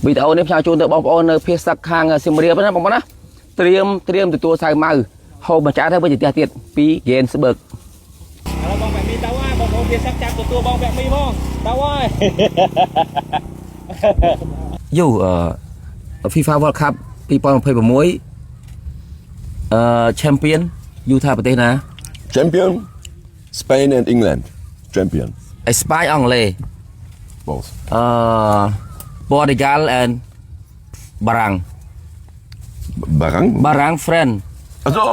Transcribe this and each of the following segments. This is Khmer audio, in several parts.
vì tao nếu sao chôn được bóng ôn phía sắc hàng xiêm riệp đó bóng đó triêm từ tua sai mau hôm mà trả theo với tiền tiền phí Gainsbourg bóng vẹn mi tao ai bóng ôn phía sắc chặt của tua bóng vẹn mi không tao ai dù FIFA World Cup 2026 champion ยูท่าประเทศนะ Champion Spain and England champion Spain England both Portugal and Barang Barang friend also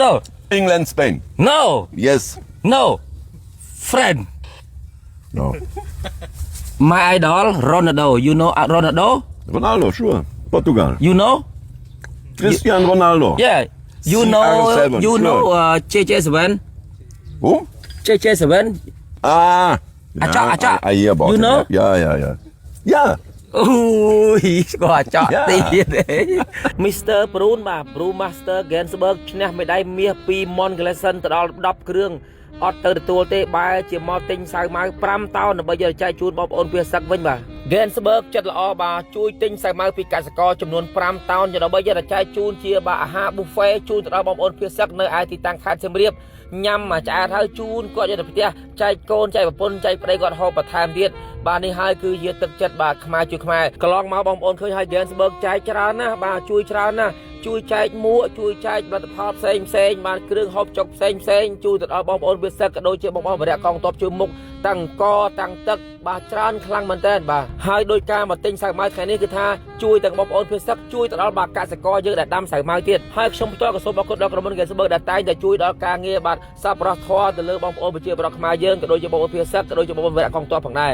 no England Spain no yes no friend no my idol Ronaldo you know Ronaldo sure Portugal you know Cristiano Ronaldo yeah you CR7, know sure. JJ7 who JJ7 Acha I hear about you him. know yeah ui có chọn Yeah. tiền đấy Mr. Brun បាទ Brun Master Gainsbourg ឈ្នះមេដាយមាសពី Mon Gleason ទៅដល់10គ្រឿងអត់ទៅទទួលទេបែរជាមកទិញសាវម៉ាវ5តោនដើម្បីយកចែកជូនបងប្អូនវាសឹកវិញបាទ Gainsbourg ចិត្តល្អបាទជួយទិញសាវម៉ាវពីកសិករចំនួន5តោនដើម្បីយកចែកជូនជាបាទអាហារ buffet ជូនទៅដល់បងប្អូនវាសឹកនៅឯទីតាំងខេត្តសៀមរាបញ៉ាំមកឆ្អែតហើយជូនគាត់យកទៅផ្ទះចែកកូនចែកប្រពន្ធចែកប្តីគាត់ហូបបន្ថែមទៀតបាទនេះហើយគឺជាទឹកចិត្តបាទខ្មែរជួយខ្មែរកន្លងមកបងប្អូនឃើញហើយ Gainsbourg ចែកច្រើនណាស់បាទជួយច្រើនណាស់ជួយចែកមួកជួយចែកផលិតផលផ្សេងបាទគ្រឿងហូបចុកផ្សេងជួយទៅដល់បងប្អូនវាសឹកក៏ដូចជាបងប្អូនបរិយាកងតបជួយមុខតាំងកតាំងទឹកបាទច្រើនខ្លាំងមែនតើបាទហើយដោយការមកទិញសាវម៉ាវថ្ងៃនេះគឺថាជួយទាំងបងប្អូនវាសឹកជួយទៅដល់បាទកសិករយើងដែលដាំសាវម៉ាវទៀតហើយខ្ញុំផ្ទាល់ក៏សូមអរគុណដល់ក្រុមហ៊ុន Gainsbourg ដែលតែងតែជួយដល់ការងារបាទសប្បុរសធម៌ទៅលើបងប្អូនប្រជាពលរដ្ឋខ្មែរយើងក៏ដូចជាបងប្អូនវាសឹកក៏ដូចជាបងប្អូនបរិយាកងតបផងដែរ